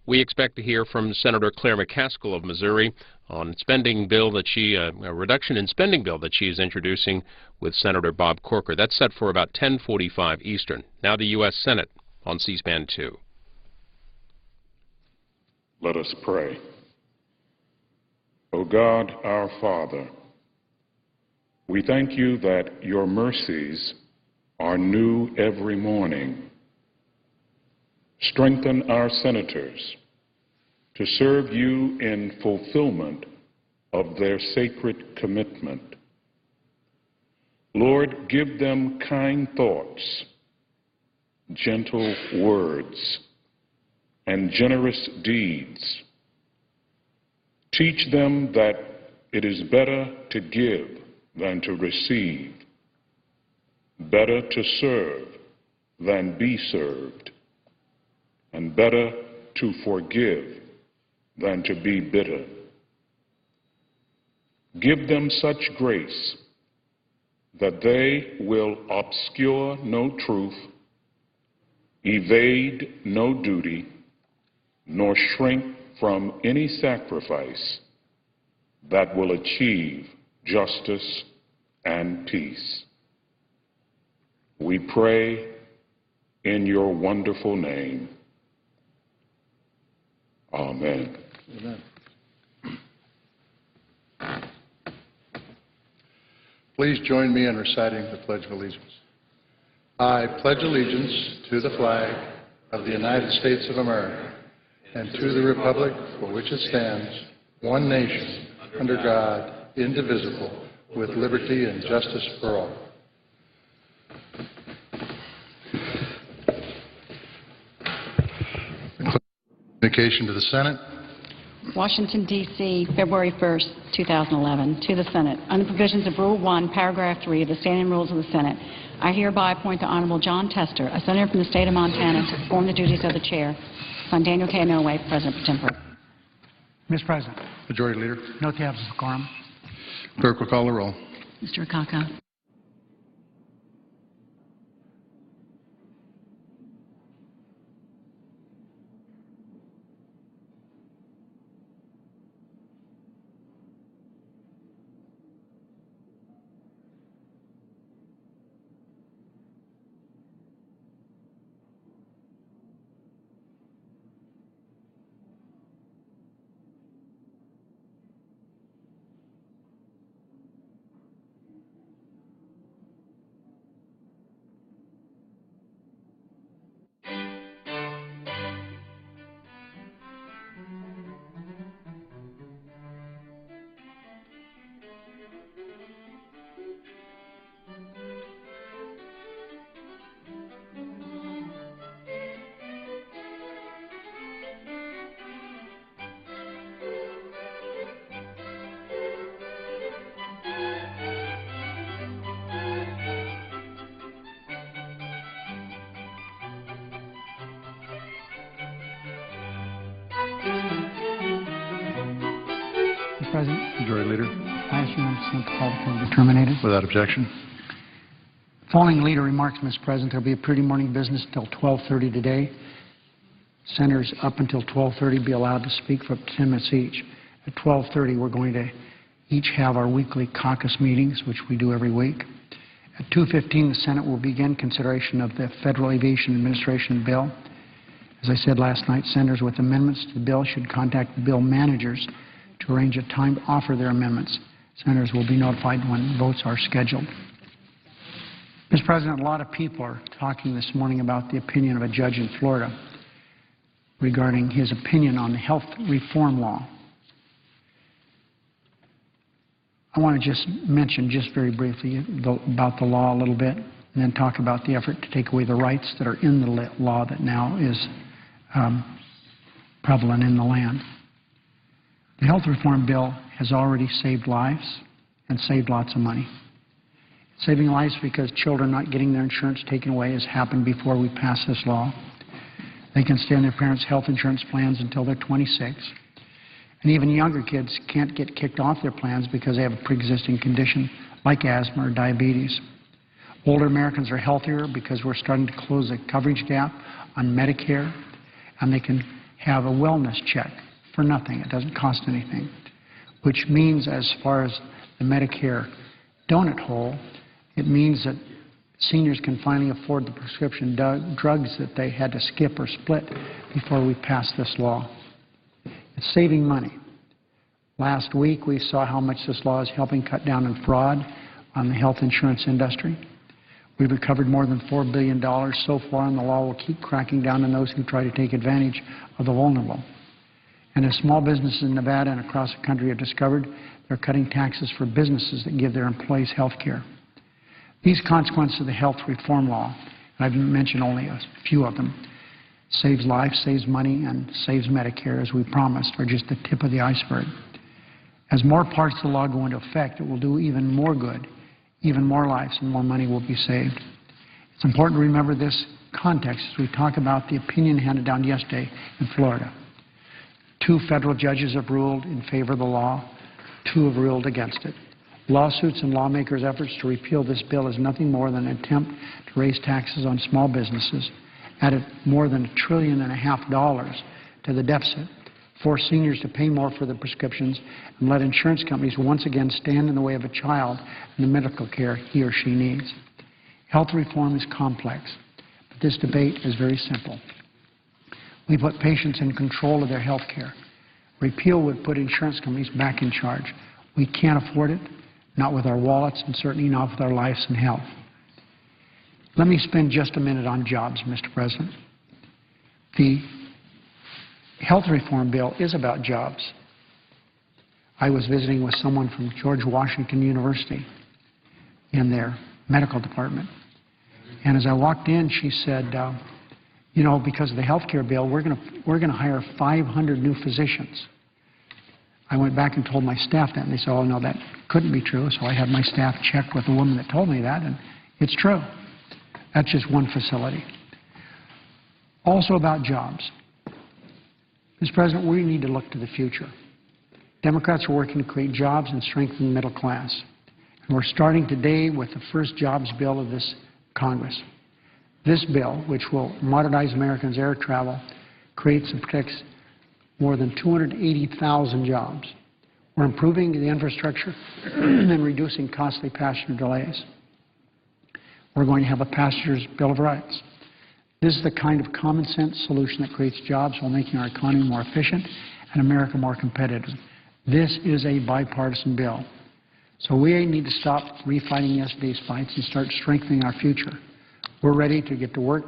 We expect to hear from Senator Claire McCaskill of Missouri on spending bill that a reduction in spending bill that she is introducing with Senator Bob Corker. That's set for about 10:45 Eastern. Now the U.S. Senate on C-SPAN 2. Let us pray. O God, our Father, we thank you that your mercies are new every morning. Strengthen our senators to serve you in fulfillment of their sacred commitment. Lord, give them kind thoughts, gentle words, and generous deeds. Teach them that it is better to give than to receive, better to serve than be served, and better to forgive than to be bitter. Give them such grace that they will obscure no truth, evade no duty, nor shrink from any sacrifice that will achieve justice and peace. We pray in your wonderful name. Amen. Amen. Please join me in reciting the Pledge of Allegiance. I pledge allegiance to the flag of the United States of America and to the republic for which it stands, one nation, under God, indivisible, with liberty and justice for all. Communication to the Senate. Washington, D.C., February 1st, 2011. To the Senate. Under the provisions of Rule 1, Paragraph 3 of the Standing Rules of the Senate, I hereby appoint the Honorable John Tester, a senator from the state of Montana, to perform the duties of the chair. Son Daniel K. Inouye, President pro tempore. Mr. President. Majority Leader. Note the absence of quorum. Clerk will call the roll. Mr. Akaka. Mr. President. Majority Leader. I ask you to call the committee be terminated. Without objection. Following leader remarks, Mr. President, there will be a pretty morning business until 12:30 today. Senators up until 12:30 be allowed to speak for up to 10 minutes each. At 12:30, we're going to each have our weekly caucus meetings, which we do every week. At 2:15, the Senate will begin consideration of the Federal Aviation Administration bill. As I said last night, senators with amendments to the bill should contact the bill managers to arrange a time to offer their amendments. Senators will be notified when votes are scheduled. Mr. President, a lot of people are talking this morning about the opinion of a judge in Florida regarding his opinion on the health reform law. I want to just mention just very briefly about the law a little bit and then talk about the effort to take away the rights that are in the law that now is prevalent in the land. The health reform bill has already saved lives and saved lots of money. Saving lives because children not getting their insurance taken away has happened before we passed this law. They can stay on their parents' health insurance plans until they're 26. And even younger kids can't get kicked off their plans because they have a pre-existing condition like asthma or diabetes. Older Americans are healthier because we're starting to close the coverage gap on Medicare, and they can have a wellness check for nothing. It doesn't cost anything, which means as far as the Medicare donut hole, it means that seniors can finally afford the prescription drugs that they had to skip or split before we passed this law. It's saving money. Last week we saw how much this law is helping cut down on fraud on the health insurance industry. We've recovered more than $4 billion so far, and the law will keep cracking down on those who try to take advantage of the vulnerable. And as small businesses in Nevada and across the country have discovered, they're cutting taxes for businesses that give their employees health care. These consequences of the health reform law, and I've mentioned only a few of them, saves lives, saves money, and saves Medicare, as we promised, are just the tip of the iceberg. As more parts of the law go into effect, it will do even more good, even more lives, and more money will be saved. It's important to remember this context as we talk about the opinion handed down yesterday in Florida. 2 federal judges have ruled in favor of the law. 2 have ruled against it. Lawsuits and lawmakers' efforts to repeal this bill is nothing more than an attempt to raise taxes on small businesses, added more than $1.5 trillion to the deficit, force seniors to pay more for their prescriptions, and let insurance companies once again stand in the way of a child and the medical care he or she needs. Health reform is complex, but this debate is very simple. We put patients in control of their health care. Repeal would put insurance companies back in charge. We can't afford it, not with our wallets and certainly not with our lives and health. Let me spend just a minute on jobs, Mr. President. The health reform bill is about jobs. I was visiting with someone from George Washington University in their medical department. And as I walked in, she said, you know, because of the health care bill, we're going to hire 500 new physicians. I went back and told my staff that, and they said, oh, no, that couldn't be true. So I had my staff check with the woman that told me that, and it's true. That's just one facility. Also about jobs. Mr. President, we need to look to the future. Democrats are working to create jobs and strengthen the middle class. And we're starting today with the first jobs bill of this Congress. This bill, which will modernize Americans' air travel, creates and protects more than 280,000 jobs. We're improving the infrastructure and reducing costly passenger delays. We're going to have a passenger's Bill of Rights. This is the kind of common sense solution that creates jobs while making our economy more efficient and America more competitive. This is a bipartisan bill. So we need to stop refighting yesterday's fights and start strengthening our future. We're ready to get to work,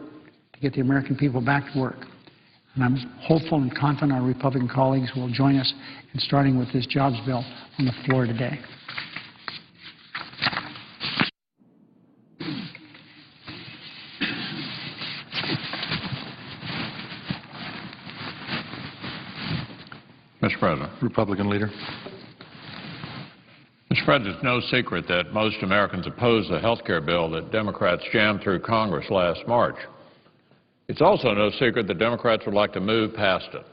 to get the American people back to work. And I'm hopeful and confident our Republican colleagues will join us in starting with this jobs bill on the floor today. Mr. President. Republican leader. Mr. President, it's no secret that most Americans oppose the health care bill that Democrats jammed through Congress last March. It's also no secret that Democrats would like to move past it.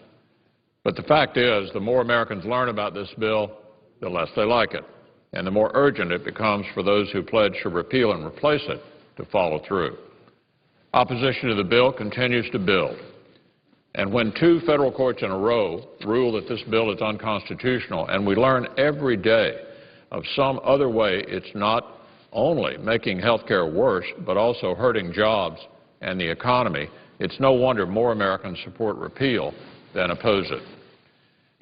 But the fact is, the more Americans learn about this bill, the less they like it, and the more urgent it becomes for those who pledge to repeal and replace it to follow through. Opposition to the bill continues to build. And when 2 federal courts in a row rule that this bill is unconstitutional, and we learn every day of some other way it's not only making health care worse, but also hurting jobs and the economy, it's no wonder more Americans support repeal than oppose it.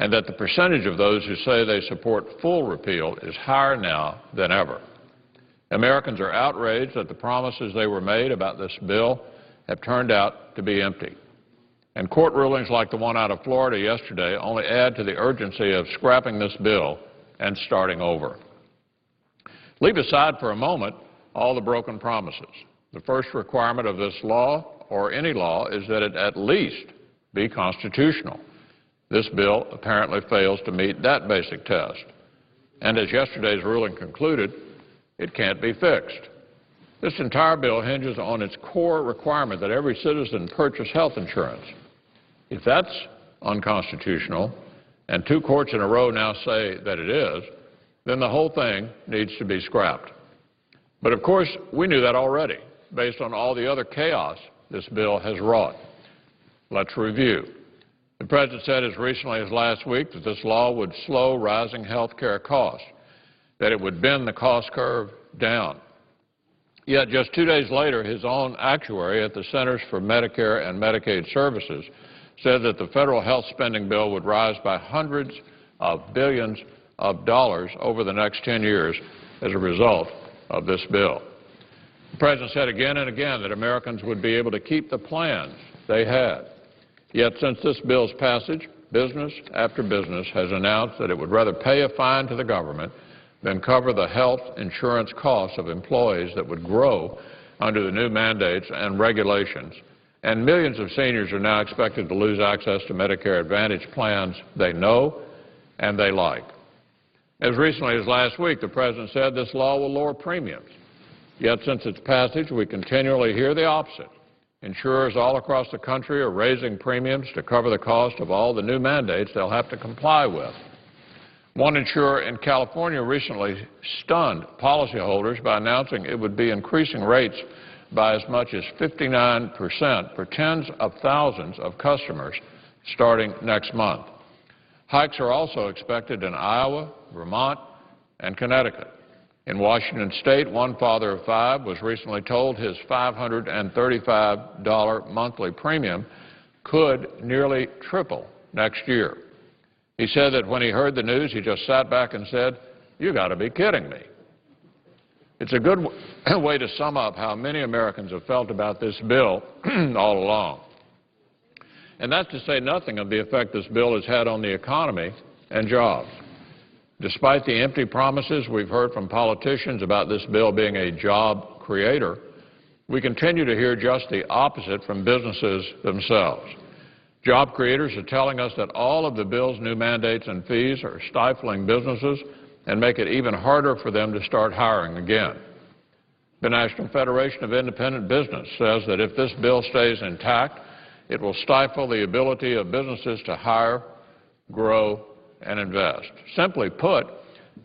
And that the percentage of those who say they support full repeal is higher now than ever. Americans are outraged that the promises they were made about this bill have turned out to be empty. And court rulings like the one out of Florida yesterday only add to the urgency of scrapping this bill and starting over. Leave aside for a moment all the broken promises. The first requirement of this law, or any law, is that it at least be constitutional. This bill apparently fails to meet that basic test. And as yesterday's ruling concluded, it can't be fixed. This entire bill hinges on its core requirement that every citizen purchase health insurance. If that's unconstitutional, and 2 courts in a row now say that it is, then the whole thing needs to be scrapped. But of course, we knew that already, based on all the other chaos this bill has wrought. Let's review. The President said as recently as last week that this law would slow rising health care costs, that it would bend the cost curve down. Yet just 2 days later, his own actuary at the Centers for Medicare and Medicaid Services said that the federal health spending bill would rise by hundreds of billions of dollars over the next 10 years as a result of this bill. The President said again and again that Americans would be able to keep the plans they had. Yet since this bill's passage, business after business has announced that it would rather pay a fine to the government than cover the health insurance costs of employees that would grow under the new mandates and regulations. And millions of seniors are now expected to lose access to Medicare Advantage plans they know and they like. As recently as last week, the President said this law will lower premiums. Yet since its passage, we continually hear the opposite. Insurers all across the country are raising premiums to cover the cost of all the new mandates they'll have to comply with. One insurer in California recently stunned policyholders by announcing it would be increasing rates by as much as 59% for tens of thousands of customers starting next month. Hikes are also expected in Iowa, Vermont, and Connecticut. In Washington State, one father of 5 was recently told his $535 monthly premium could nearly triple next year. He said that when he heard the news, he just sat back and said, "You got to be kidding me." It's a good way to sum up how many Americans have felt about this bill all along. And that's to say nothing of the effect this bill has had on the economy and jobs. Despite the empty promises we've heard from politicians about this bill being a job creator, we continue to hear just the opposite from businesses themselves. Job creators are telling us that all of the bill's new mandates and fees are stifling businesses and make it even harder for them to start hiring again. The National Federation of Independent Business says that if this bill stays intact, it will stifle the ability of businesses to hire, grow, and invest. Simply put,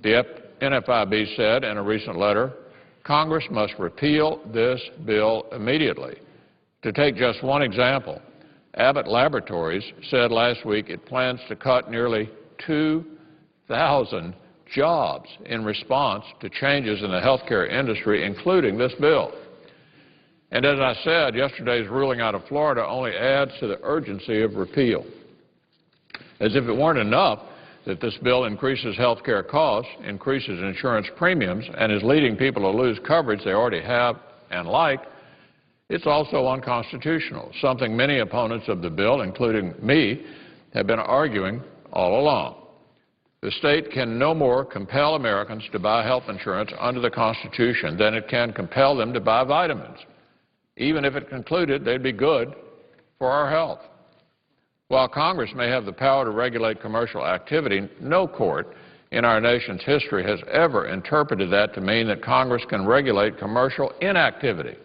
the NFIB said in a recent letter, Congress must repeal this bill immediately. To take just one example, Abbott Laboratories said last week it plans to cut nearly 2,000 jobs in response to changes in the healthcare industry, including this bill. And as I said, yesterday's ruling out of Florida only adds to the urgency of repeal. As if it weren't enough that this bill increases health care costs, increases insurance premiums, and is leading people to lose coverage they already have and like, it's also unconstitutional, something many opponents of the bill, including me, have been arguing all along. The state can no more compel Americans to buy health insurance under the Constitution than it can compel them to buy vitamins, even if it concluded they'd be good for our health. While Congress may have the power to regulate commercial activity, no court in our nation's history has ever interpreted that to mean that Congress can regulate commercial inactivity.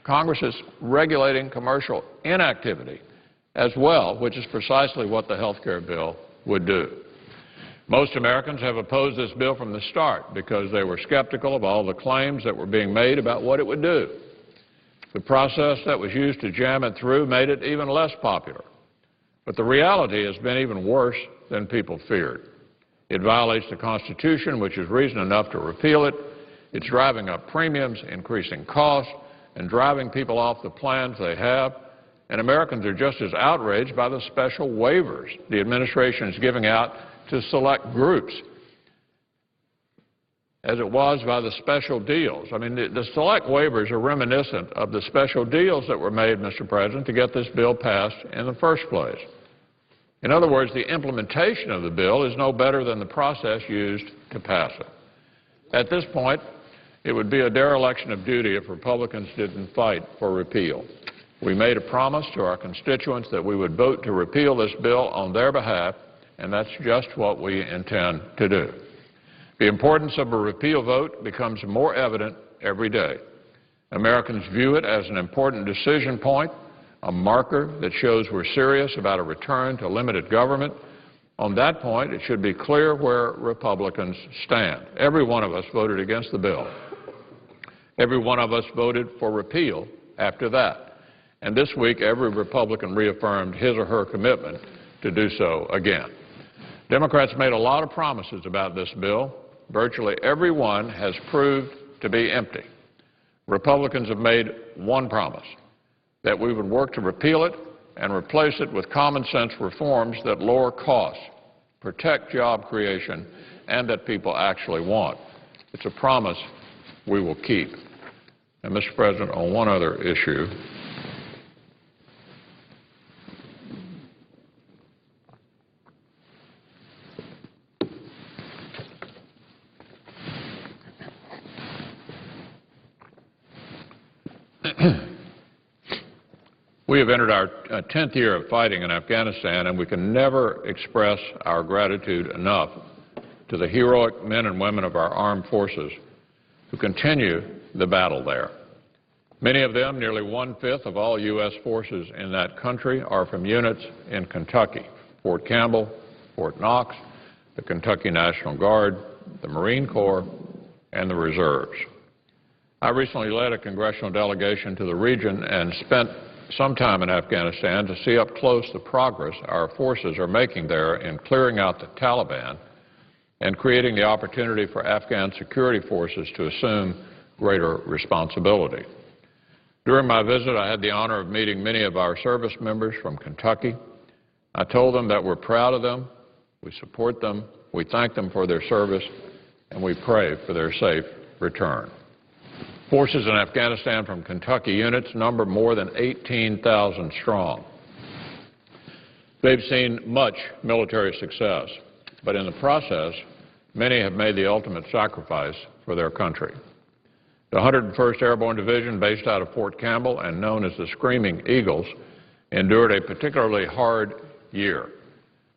Congress is regulating commercial inactivity as well, which is precisely what the health care bill would do. Most Americans have opposed this bill from the start because they were skeptical of all the claims that were being made about what it would do. The process that was used to jam it through made it even less popular. But the reality has been even worse than people feared. It violates the Constitution, which is reason enough to repeal it. It's driving up premiums, increasing costs, and driving people off the plans they have. And Americans are just as outraged by the special waivers the administration is giving out to select groups as it was by the special deals. I mean, the select waivers are reminiscent of the special deals that were made, Mr. President, to get this bill passed in the first place. In other words, the implementation of the bill is no better than the process used to pass it. At this point, it would be a dereliction of duty if Republicans didn't fight for repeal. We made a promise to our constituents that we would vote to repeal this bill on their behalf, and that's just what we intend to do. The importance of a repeal vote becomes more evident every day. Americans view it as an important decision point, a marker that shows we're serious about a return to limited government. On that point, it should be clear where Republicans stand. Every one of us voted against the bill. Every one of us voted for repeal after that. And this week, every Republican reaffirmed his or her commitment to do so again. Democrats made a lot of promises about this bill. Virtually every one has proved to be empty. Republicans have made one promise, that we would work to repeal it and replace it with common-sense reforms that lower costs, protect job creation, and that people actually want. It's a promise we will keep. And, Mr. President, on one other issue, we have entered our 10th year of fighting in Afghanistan, and we can never express our gratitude enough to the heroic men and women of our armed forces who continue the battle there. Many of them, nearly one-fifth of all U.S. forces in that country, are from units in Kentucky: Fort Campbell, Fort Knox, the Kentucky National Guard, the Marine Corps, and the Reserves. I recently led a congressional delegation to the region and spent some time in Afghanistan to see up close the progress our forces are making there in clearing out the Taliban and creating the opportunity for Afghan security forces to assume greater responsibility. During my visit, I had the honor of meeting many of our service members from Kentucky. I told them that we're proud of them, we support them, we thank them for their service, and we pray for their safe return. Forces in Afghanistan from Kentucky units number more than 18,000 strong. They've seen much military success, but in the process, many have made the ultimate sacrifice for their country. The 101st Airborne Division, based out of Fort Campbell and known as the Screaming Eagles, endured a particularly hard year,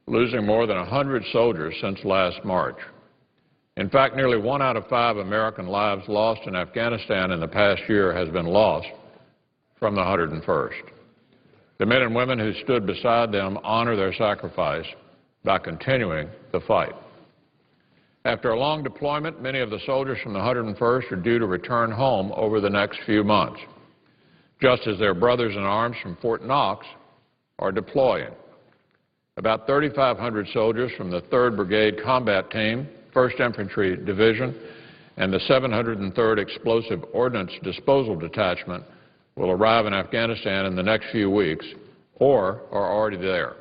losing more than 100 soldiers since last March. In fact, nearly 1 out of 5 American lives lost in Afghanistan in the past year has been lost from the 101st. The men and women who stood beside them honor their sacrifice by continuing the fight. After a long deployment, many of the soldiers from the 101st are due to return home over the next few months, just as their brothers in arms from Fort Knox are deploying. About 3,500 soldiers from the 3rd Brigade Combat Team, 1st Infantry Division, and the 703rd Explosive Ordnance Disposal Detachment will arrive in Afghanistan in the next few weeks or are already there.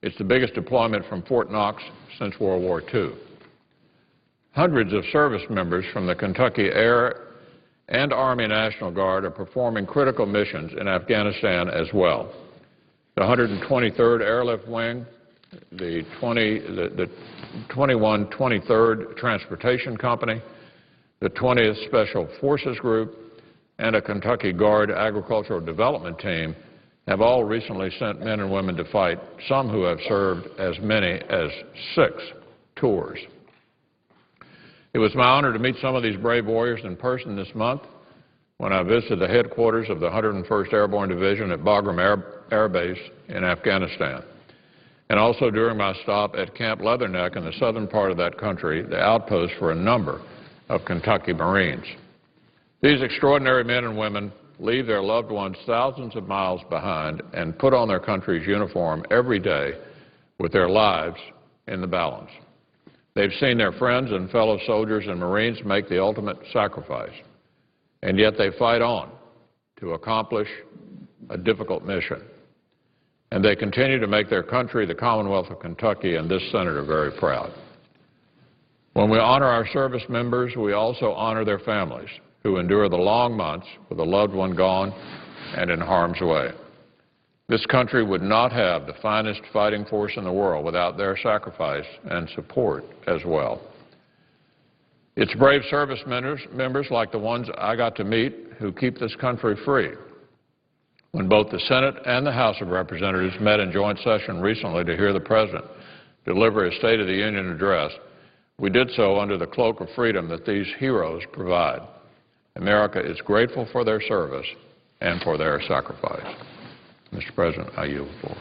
It's the biggest deployment from Fort Knox since World War II. Hundreds of service members from the Kentucky Air and Army National Guard are performing critical missions in Afghanistan as well. The 123rd Airlift Wing, the 2123rd Transportation Company, the 20th Special Forces Group, and a Kentucky Guard Agricultural Development Team have all recently sent men and women to fight, some who have served as many as 6 tours. It was my honor to meet some of these brave warriors in person this month when I visited the headquarters of the 101st Airborne Division at Bagram Air Base in Afghanistan, and also during my stop at Camp Leatherneck in the southern part of that country, the outpost for a number of Kentucky Marines. These extraordinary men and women leave their loved ones thousands of miles behind and put on their country's uniform every day with their lives in the balance. They've seen their friends and fellow soldiers and Marines make the ultimate sacrifice, and yet they fight on to accomplish a difficult mission. And they continue to make their country, the Commonwealth of Kentucky, and this senator very proud. When we honor our service members, we also honor their families who endure the long months with a loved one gone and in harm's way. This country would not have the finest fighting force in the world without their sacrifice and support as well. It's brave service members like the ones I got to meet who keep this country free. When both the Senate and the House of Representatives met in joint session recently to hear the President deliver his State of the Union address, we did so under the cloak of freedom that these heroes provide. America is grateful for their service and for their sacrifice. Mr. President, I yield the floor.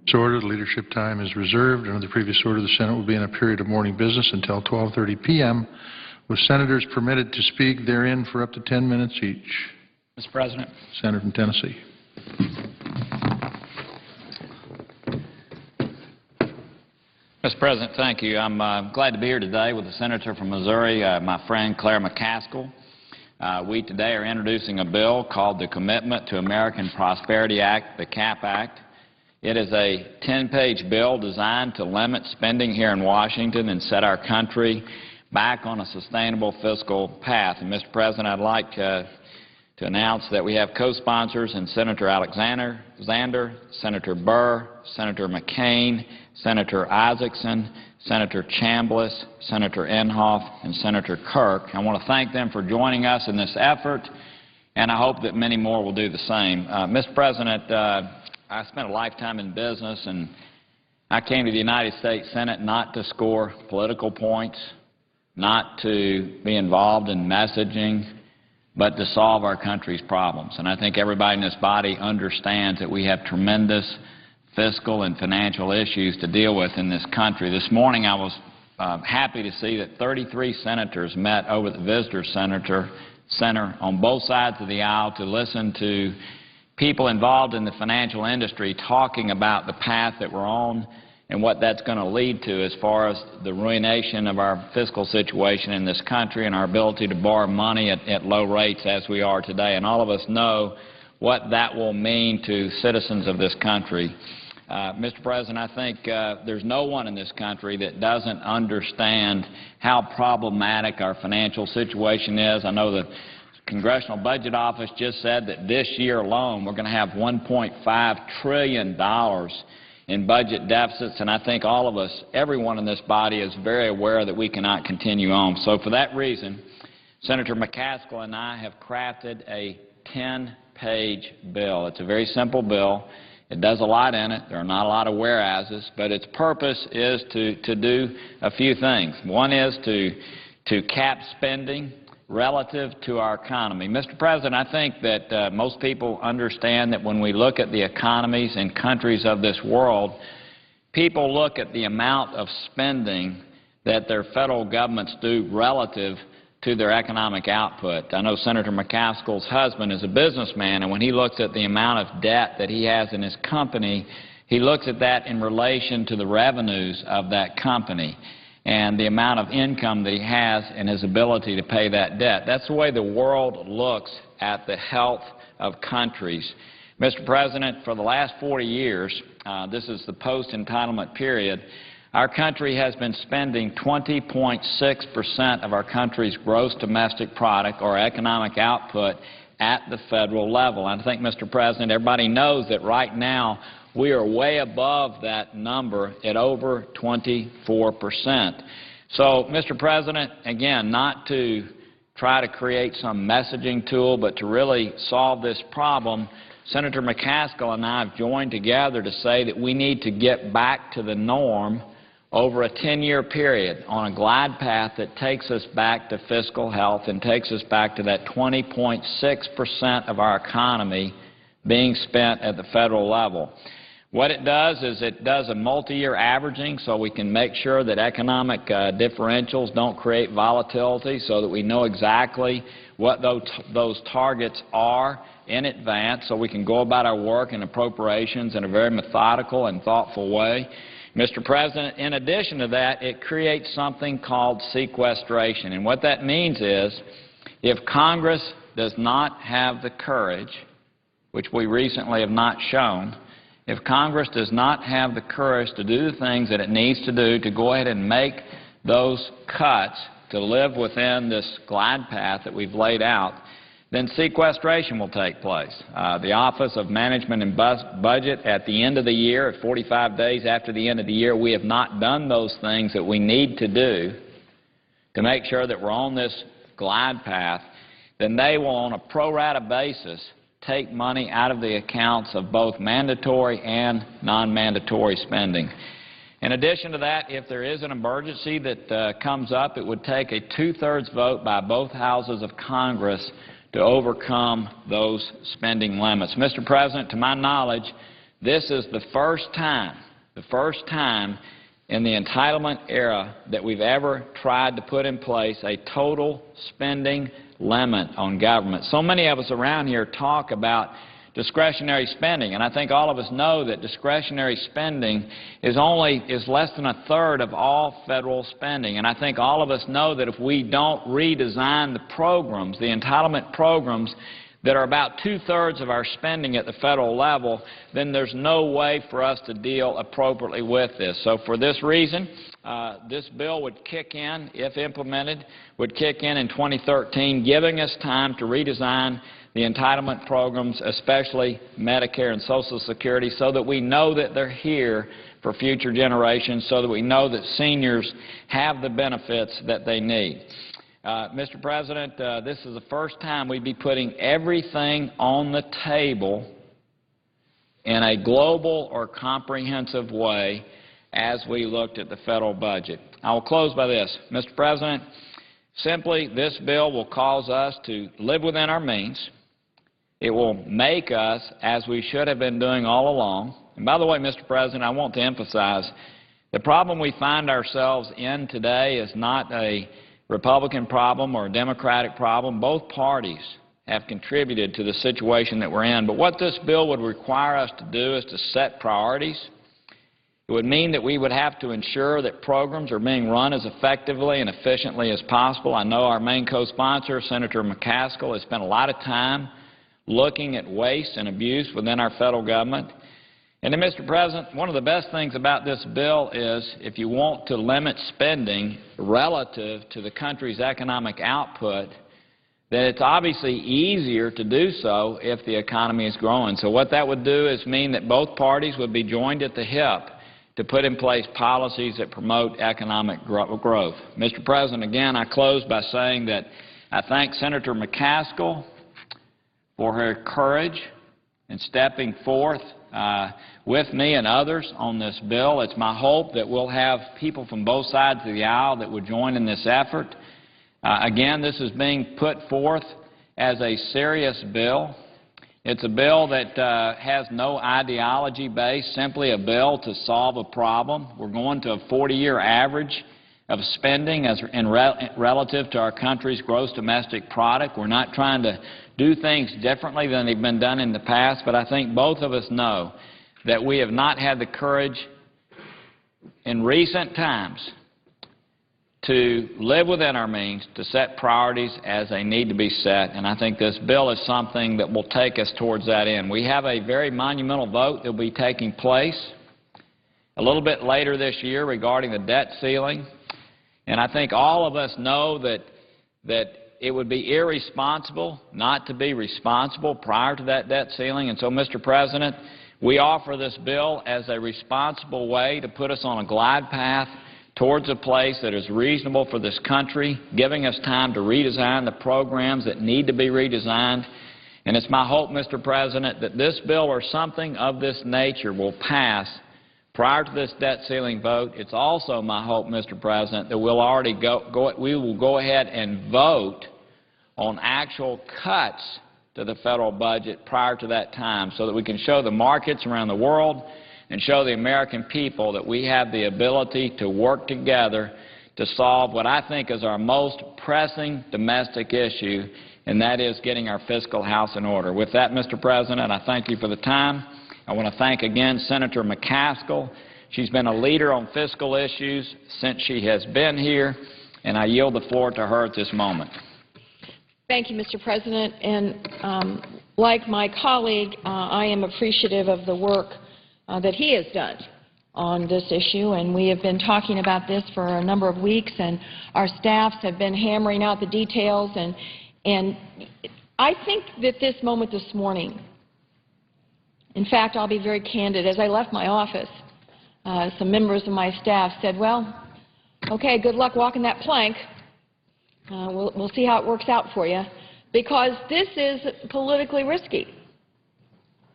This order, the leadership time is reserved. Under the previous order, the Senate will be in a period of morning business until 12:30 p.m., with senators permitted to speak therein for up to 10 minutes each. Mr. President. Senator from Tennessee. Mr. President, thank you. I'm glad to be here today with the Senator from Missouri, my friend Claire McCaskill. We today are introducing a bill called the Commitment to American Prosperity Act, the CAP Act. It is a 10-page bill designed to limit spending here in Washington and set our country back on a sustainable fiscal path. And, Mr. President, I'd like to announce that we have co-sponsors in Senator Alexander, Senator Burr, Senator McCain, Senator Isaacson, Senator Chambliss, Senator Inhofe, and Senator Kirk. I want to thank them for joining us in this effort, and I hope that many more will do the same. Mr. President, I spent a lifetime in business, and I came to the United States Senate not to score political points, not to be involved in messaging, but to solve our country's problems. And I think everybody in this body understands that we have tremendous fiscal and financial issues to deal with in this country. This morning I was happy to see that 33 senators met over at the Visitor Center on both sides of the aisle to listen to people involved in the financial industry talking about the path that we're on and what that's going to lead to as far as the ruination of our fiscal situation in this country and our ability to borrow money at low rates as we are today. And all of us know what that will mean to citizens of this country. Mr. President, I think there's no one in this country that doesn't understand how problematic our financial situation is. I know the Congressional Budget Office just said that this year alone we're going to have $1.5 trillion in budget deficits, and I think all of us, everyone in this body, is very aware that we cannot continue on. So for that reason, Senator McCaskill and I have crafted a 10-page bill. It's a very simple bill. It does a lot in it. There are not a lot of whereases, but its purpose is to do a few things. One is to cap spending relative to our economy. Mr. President, I think that most people understand that when we look at the economies in countries of this world, people look at the amount of spending that their federal governments do relative to their economic output. I know Senator McCaskill's husband is a businessman, and when he looks at the amount of debt that he has in his company, he looks at that in relation to the revenues of that company and the amount of income that he has and his ability to pay that debt. That's the way the world looks at the health of countries. Mr. President, for the last 40 years, this is the post-entitlement period, our country has been spending 20.6% of our country's gross domestic product or economic output at the federal level. And I think, Mr. President, everybody knows that right now we are way above that number at over 24%. So, Mr. President, again, not to try to create some messaging tool, but to really solve this problem, Senator McCaskill and I have joined together to say that we need to get back to the norm over a 10-year period on a glide path that takes us back to fiscal health and takes us back to that 20.6% of our economy being spent at the federal level. What it does is it does a multi-year averaging so we can make sure that economic differentials don't create volatility, so that we know exactly what those targets are in advance, so we can go about our work and appropriations in a very methodical and thoughtful way. Mr. President, in addition to that, it creates something called sequestration. And what that means is if Congress does not have the courage, which we recently have not shown, if Congress does not have the courage to do the things that it needs to do to go ahead and make those cuts to live within this glide path that we've laid out, then sequestration will take place. The Office of Management and Budget at the end of the year, at 45 days after the end of the year, we have not done those things that we need to do to make sure that we're on this glide path, then they will, on a pro rata basis, take money out of the accounts of both mandatory and non-mandatory spending. In addition to that, if there is an emergency that comes up, it would take a two-thirds vote by both houses of Congress to overcome those spending limits. Mr. President, to my knowledge, this is the first time in the entitlement era that we've ever tried to put in place a total spending limit on government. So many of us around here talk about discretionary spending, and I think all of us know that discretionary spending is less than a third of all federal spending. And I think all of us know that if we don't redesign the programs, the entitlement programs that are about two-thirds of our spending at the federal level, then there's no way for us to deal appropriately with this. So for this reason, this bill would kick in, if implemented, would kick in 2013, giving us time to redesign the entitlement programs, especially Medicare and Social Security, so that we know that they're here for future generations, so that we know that seniors have the benefits that they need. Mr. President, this is the first time we'd be putting everything on the table in a global or comprehensive way as we looked at the federal budget. I will close by this. Mr. President, simply this bill will cause us to live within our means. It will make us, as we should have been doing all along. And by the way, Mr. President, I want to emphasize the problem we find ourselves in today is not a Republican problem or a Democratic problem. Both parties have contributed to the situation that we're in. But what this bill would require us to do is to set priorities. It would mean that we would have to ensure that programs are being run as effectively and efficiently as possible. I know our main co-sponsor, Senator McCaskill, has spent a lot of time looking at waste and abuse within our federal government. And then, Mr. President, one of the best things about this bill is if you want to limit spending relative to the country's economic output, then it's obviously easier to do so if the economy is growing. So what that would do is mean that both parties would be joined at the hip to put in place policies that promote economic growth. Mr. President, again, I close by saying that I thank Senator McCaskill for her courage in stepping forth with me and others on this bill. It's my hope that we'll have people from both sides of the aisle that would join in this effort. Again, this is being put forth as a serious bill. It's a bill that has no ideology base, simply a bill to solve a problem. We're going to a 40-year average of spending relative to our country's gross domestic product. We're not trying to do things differently than they've been done in the past, but I think both of us know that we have not had the courage in recent times to live within our means, to set priorities as they need to be set, and I think this bill is something that will take us towards that end. We have a very monumental vote that will be taking place a little bit later this year regarding the debt ceiling, and I think all of us know that it would be irresponsible not to be responsible prior to that debt ceiling. And so, Mr. President, we offer this bill as a responsible way to put us on a glide path towards a place that is reasonable for this country, giving us time to redesign the programs that need to be redesigned. And it's my hope, Mr. President, that this bill or something of this nature will pass prior to this debt ceiling vote. It's also my hope, Mr. President, that we will go ahead and vote on actual cuts to the federal budget prior to that time so that we can show the markets around the world and show the American people that we have the ability to work together to solve what I think is our most pressing domestic issue, and that is getting our fiscal house in order. With that, Mr. President, I thank you for the time. I want to thank again Senator McCaskill. She's been a leader on fiscal issues since she has been here, and I yield the floor to her at this moment. Thank you, Mr. President. And like my colleague, I am appreciative of the work that he has done on this issue, and we have been talking about this for a number of weeks, and our staffs have been hammering out the details, and I think that this moment this morning, in fact, I'll be very candid, as I left my office, some members of my staff said, well, okay, good luck walking that plank. We'll see how it works out for you, because this is politically risky,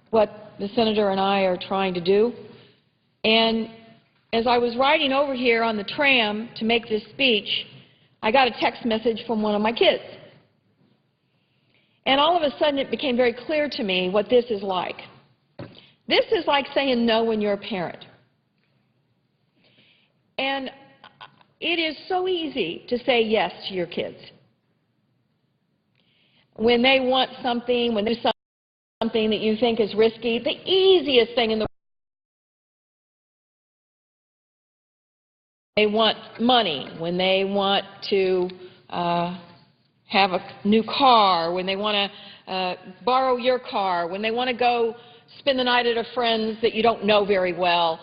what the Senator and I are trying to do. And as I was riding over here on the tram to make this speech, I got a text message from one of my kids. And all of a sudden it became very clear to me what this is like. This is like saying no when you're a parent. And it is so easy to say yes to your kids. when they want something, when there's something that you think is risky, the easiest thing in the world. They want money, when they want to have a new car, when they want to borrow your car, when they want to go spend the night at a friend's that you don't know very well,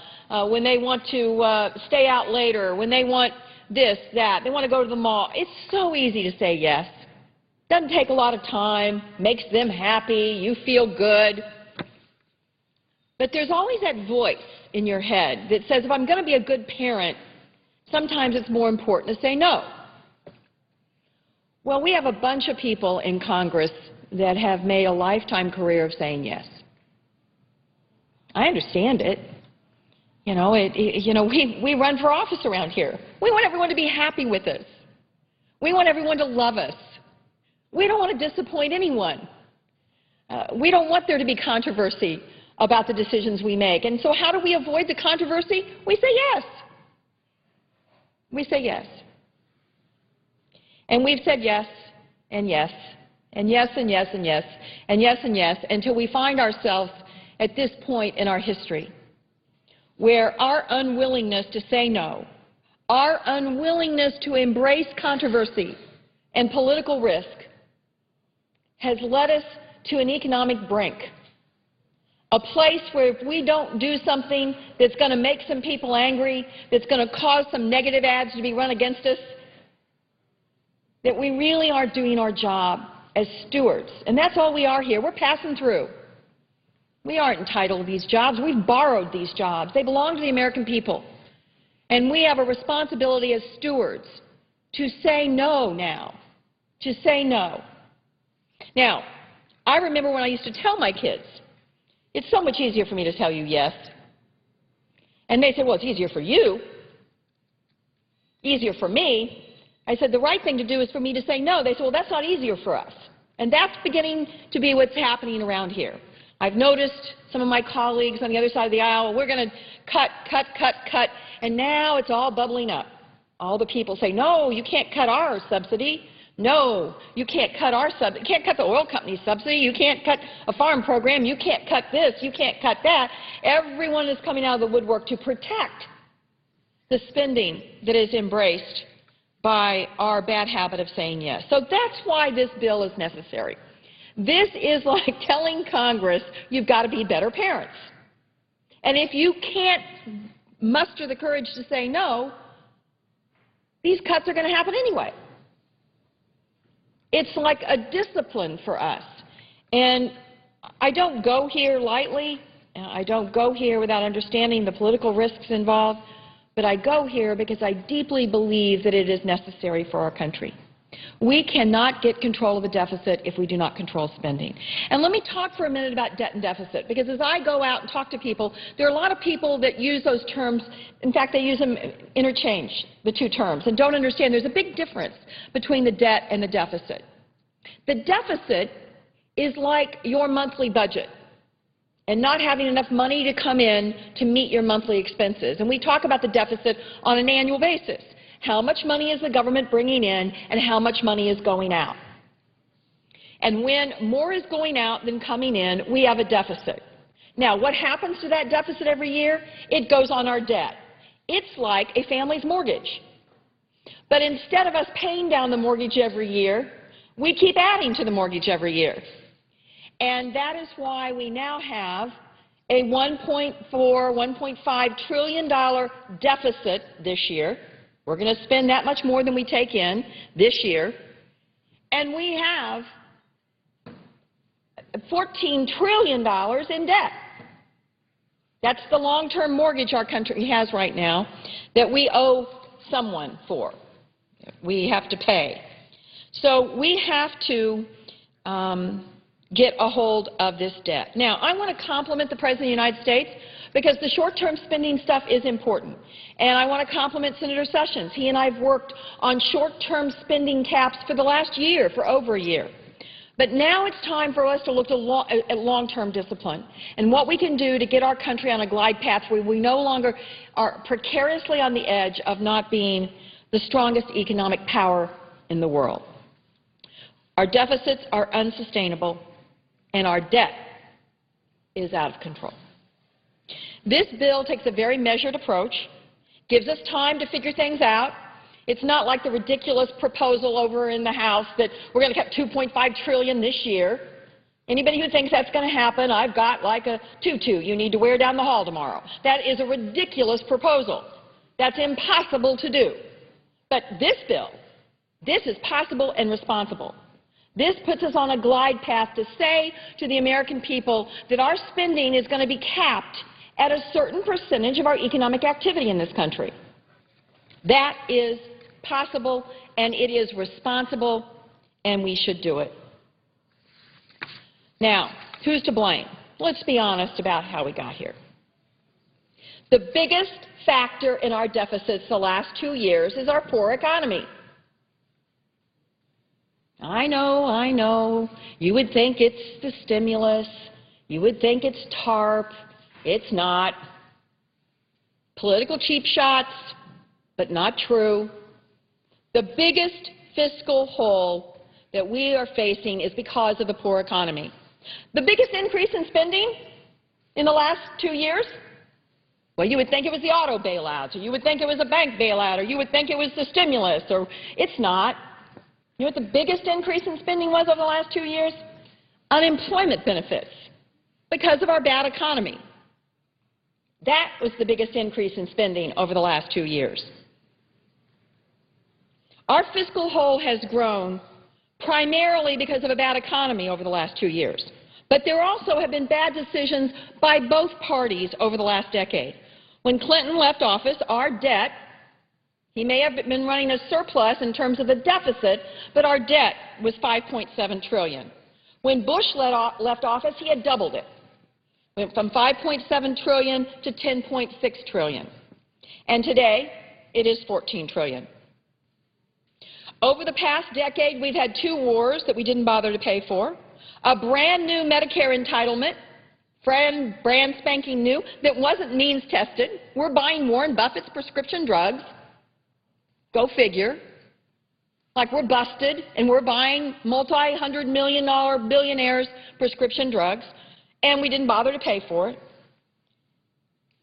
when they want to stay out later, when they want this, that, they want to go to the mall. It's so easy to say yes. Doesn't take a lot of time, makes them happy, you feel good. But there's always that voice in your head that says, if I'm going to be a good parent, sometimes it's more important to say no. Well, we have a bunch of people in Congress that have made a lifetime career of saying yes. I understand it. You know, we run for office around here. We want everyone to be happy with us. We want everyone to love us. We don't want to disappoint anyone. We don't want there to be controversy about the decisions we make. And so how do we avoid the controversy? We say yes. We say yes. And we've said yes, and yes, and yes, and yes, and yes, and yes, and yes, until we find ourselves at this point in our history where our unwillingness to say no, our unwillingness to embrace controversy and political risk has led us to an economic brink, a place where if we don't do something that's going to make some people angry, that's going to cause some negative ads to be run against us, that we really aren't doing our job as stewards. And that's all we are here. We're passing through. We aren't entitled to these jobs. We've borrowed these jobs. They belong to the American people. And we have a responsibility as stewards to say no now, to say no. Now, I remember when I used to tell my kids, it's so much easier for me to tell you yes. And they said, well, it's easier for you, easier for me. I said, the right thing to do is for me to say no. They said, well, that's not easier for us. And that's beginning to be what's happening around here. I've noticed some of my colleagues on the other side of the aisle, we're going to cut, cut, cut, cut, and now it's all bubbling up. All the people say, no, you can't cut our subsidy. No, you can't cut our subsidy. You can't cut the oil company's subsidy. You can't cut a farm program. You can't cut this. You can't cut that. Everyone is coming out of the woodwork to protect the spending that is embraced by our bad habit of saying yes. So that's why this bill is necessary. This is like telling Congress you've got to be better parents. And if you can't muster the courage to say no, these cuts are going to happen anyway. It's like a discipline for us. And I don't go here lightly. I don't go here without understanding the political risks involved. But I go here because I deeply believe that it is necessary for our country. We cannot get control of the deficit if we do not control spending. And let me talk for a minute about debt and deficit, because as I go out and talk to people, there are a lot of people that use those terms. In fact, they use them interchange, the two terms, and don't understand there's a big difference between the debt and the deficit. The deficit is like your monthly budget and not having enough money to come in to meet your monthly expenses. And we talk about the deficit on an annual basis. How much money is the government bringing in and how much money is going out? And when more is going out than coming in, we have a deficit. Now, what happens to that deficit every year? It goes on our debt. It's like a family's mortgage. But instead of us paying down the mortgage every year, we keep adding to the mortgage every year. And that is why we now have a $1.4, $1.5 trillion deficit this year. We're going to spend that much more than we take in this year. And we have $14 trillion in debt. That's the long-term mortgage our country has right now that we owe someone for. We have to pay. So we have to get a hold of this debt. Now, I want to compliment the President of the United States because the short-term spending stuff is important. And I want to compliment Senator Sessions. He and I have worked on short-term spending caps for the last year, for over a year. But now it's time for us to look at long-term discipline and what we can do to get our country on a glide path where we no longer are precariously on the edge of not being the strongest economic power in the world. Our deficits are unsustainable, and our debt is out of control. This bill takes a very measured approach, gives us time to figure things out. It's not like the ridiculous proposal over in the House that we're going to cut $2.5 trillion this year. Anybody who thinks that's going to happen, I've got like a tutu you need to wear down the hall tomorrow. That is a ridiculous proposal. That's impossible to do. But this bill, this is possible and responsible. This puts us on a glide path to say to the American people that our spending is going to be capped at a certain percentage of our economic activity in this country. That is possible, and it is responsible, and we should do it. Now, who's to blame? Let's be honest about how we got here. The biggest factor in our deficits the last 2 years is our poor economy. I know. You would think it's the stimulus. You would think it's TARP. It's not. Political cheap shots, but not true. The biggest fiscal hole that we are facing is because of the poor economy. The biggest increase in spending in the last 2 years? Well, you would think it was the auto bailouts, or you would think it was a bank bailout, or you would think it was the stimulus, or it's not. You know what the biggest increase in spending was over the last 2 years? Unemployment benefits, because of our bad economy. That was the biggest increase in spending over the last 2 years. Our fiscal hole has grown primarily because of a bad economy over the last 2 years. But there also have been bad decisions by both parties over the last decade. When Clinton left office, our debt, he may have been running a surplus in terms of the deficit, but our debt was $5.7 trillion. When Bush left office, he had doubled it. Went from $5.7 trillion to $10.6 trillion. And today, it is $14 trillion. Over the past decade, we've had 2 wars that we didn't bother to pay for, a brand new Medicare entitlement, brand spanking new, that wasn't means tested. We're buying Warren Buffett's prescription drugs. Go figure. Like we're busted and we're buying multi-hundred million dollar billionaires' prescription drugs, and we didn't bother to pay for it.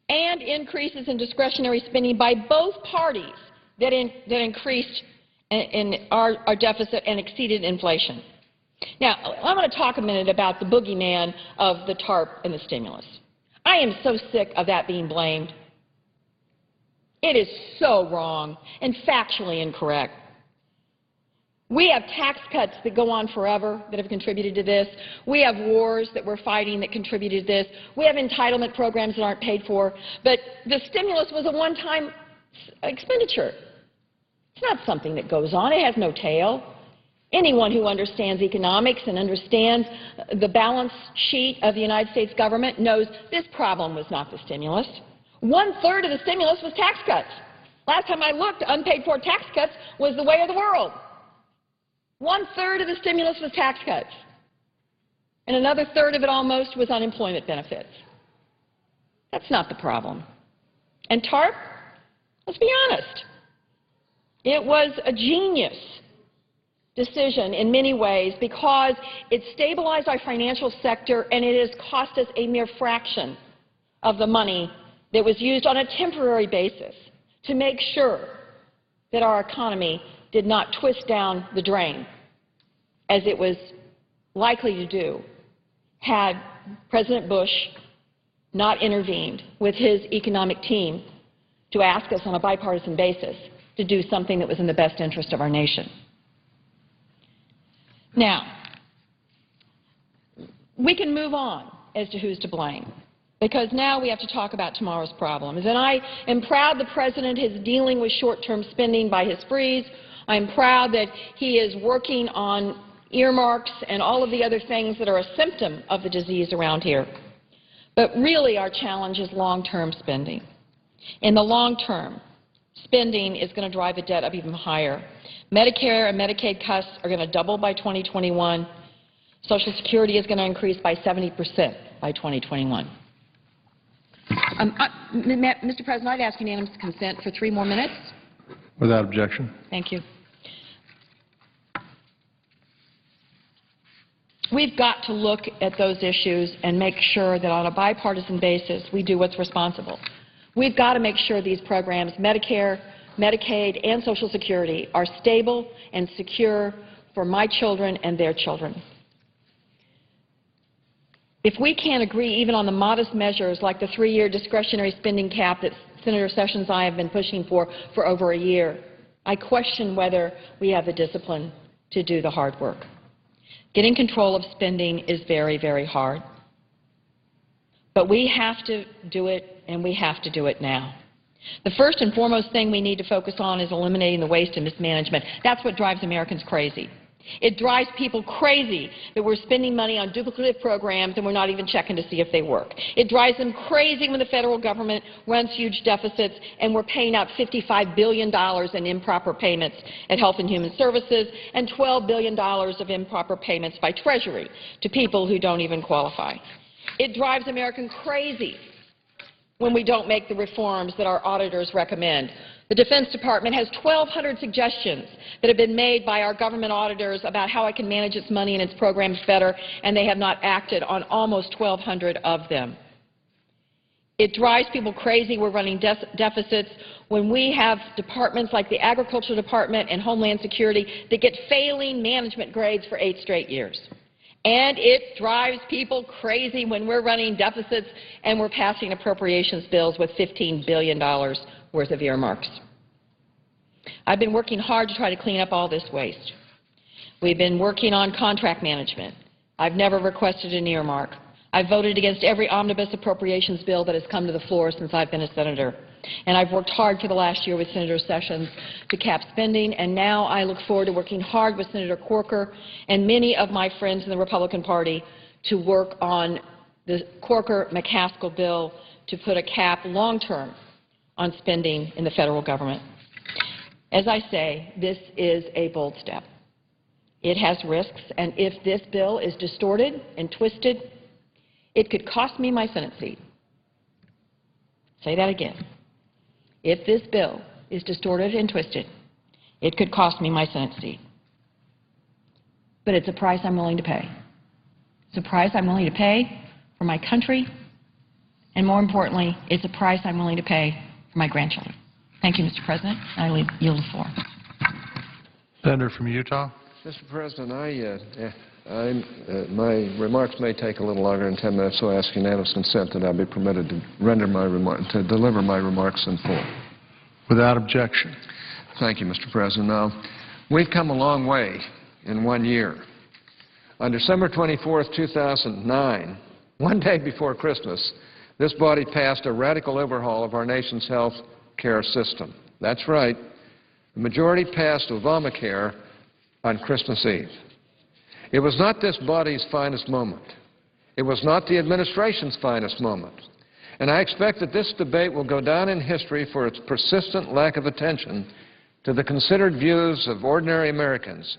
And increases in discretionary spending by both parties that increased in our deficit and exceeded inflation. Now, I want to talk a minute about the boogeyman of the TARP and the stimulus. I am so sick of that being blamed. It is so wrong and factually incorrect. We have tax cuts that go on forever that have contributed to this. We have wars that we're fighting that contributed to this. We have entitlement programs that aren't paid for. But the stimulus was a one-time expenditure. It's not something that goes on. It has no tail. Anyone who understands economics and understands the balance sheet of the United States government knows this problem was not the stimulus. 1/3 of the stimulus was tax cuts. Last time I looked, unpaid for tax cuts was the way of the world. 1/3 of the stimulus was tax cuts. And another third of it almost was unemployment benefits. That's not the problem. And TARP, let's be honest, it was a genius decision in many ways because it stabilized our financial sector and it has cost us a mere fraction of the money that was used on a temporary basis to make sure that our economy did not twist down the drain, as it was likely to do had President Bush not intervened with his economic team to ask us on a bipartisan basis to do something that was in the best interest of our nation. Now, we can move on as to who's to blame, because now we have to talk about tomorrow's problems. And I am proud the President is dealing with short-term spending by his freeze. I'm proud that he is working on earmarks and all of the other things that are a symptom of the disease around here. But really our challenge is long-term spending. In the long term, spending is going to drive the debt up even higher. Medicare and Medicaid cuts are going to double by 2021. Social Security is going to increase by 70% by 2021. Mr. President, I'd ask unanimous consent for 3 more minutes. Without objection. Thank you. We've got to look at those issues and make sure that on a bipartisan basis we do what's responsible. We've got to make sure these programs, Medicare, Medicaid, and Social Security, are stable and secure for my children and their children. If we can't agree even on the modest measures like the 3-year discretionary spending cap that Senator Sessions and I have been pushing for over a year, I question whether we have the discipline to do the hard work. Getting control of spending is very, very hard. But we have to do it, and we have to do it now. The first and foremost thing we need to focus on is eliminating the waste and mismanagement. That's what drives Americans crazy. It drives people crazy that we're spending money on duplicative programs and we're not even checking to see if they work. It drives them crazy when the federal government runs huge deficits and we're paying out $55 billion in improper payments at Health and Human Services and $12 billion of improper payments by Treasury to people who don't even qualify. It drives Americans crazy when we don't make the reforms that our auditors recommend. The Defense Department has 1,200 suggestions that have been made by our government auditors about how it can manage its money and its programs better, and they have not acted on almost 1,200 of them. It drives people crazy we're running deficits when we have departments like the Agriculture Department and Homeland Security that get failing management grades for 8 straight years. And it drives people crazy when we're running deficits and we're passing appropriations bills with $15 billion worth of earmarks. I've been working hard to try to clean up all this waste. We've been working on contract management. I've never requested an earmark. I've voted against every omnibus appropriations bill that has come to the floor since I've been a senator. And I've worked hard for the last year with Senator Sessions to cap spending, and now I look forward to working hard with Senator Corker and many of my friends in the Republican Party to work on the Corker-McCaskill bill to put a cap long-term on spending in the federal government. As I say, this is a bold step. It has risks, and if this bill is distorted and twisted, it could cost me my Senate seat. Say that again. If this bill is distorted and twisted, it could cost me my Senate seat. But it's a price I'm willing to pay. It's a price I'm willing to pay for my country, and more importantly, it's a price I'm willing to pay for my grandchildren. Thank you, Mr. President. I yield the floor. Senator from Utah. Mr. President, my remarks may take a little longer than 10 minutes, so I ask unanimous consent that I be permitted to deliver my remarks in full. Without objection. Thank you, Mr. President. Now, we've come a long way in 1 year. On December 24th, 2009, one day before Christmas, this body passed a radical overhaul of our nation's health care system. That's right. The majority passed Obamacare on Christmas Eve. It was not this body's finest moment. It was not the administration's finest moment. And I expect that this debate will go down in history for its persistent lack of attention to the considered views of ordinary Americans,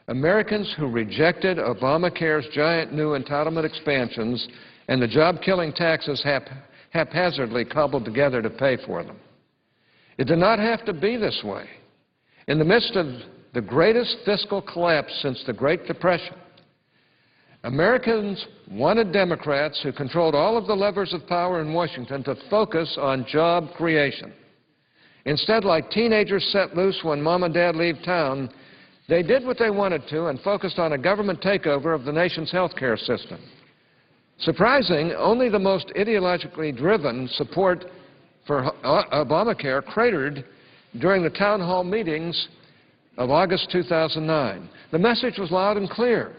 Americans who rejected Obamacare's giant new entitlement expansions and the job-killing taxes haphazardly cobbled together to pay for them. It did not have to be this way. In the midst of the greatest fiscal collapse since the Great Depression, Americans wanted Democrats who controlled all of the levers of power in Washington to focus on job creation. Instead, like teenagers set loose when mom and dad leave town, they did what they wanted to and focused on a government takeover of the nation's health care system. Surprising, only the most ideologically driven support for Obamacare cratered during the town hall meetings of August 2009. The message was loud and clear.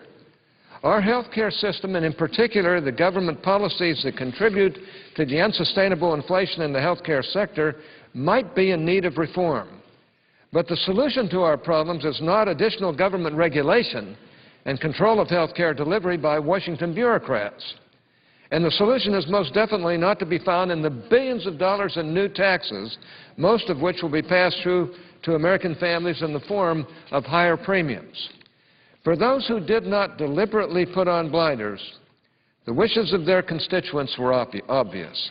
Our health care system, and in particular the government policies that contribute to the unsustainable inflation in the health care sector, might be in need of reform. But the solution to our problems is not additional government regulation and control of health care delivery by Washington bureaucrats. And the solution is most definitely not to be found in the billions of dollars in new taxes, most of which will be passed through to American families in the form of higher premiums. For those who did not deliberately put on blinders, the wishes of their constituents were obvious.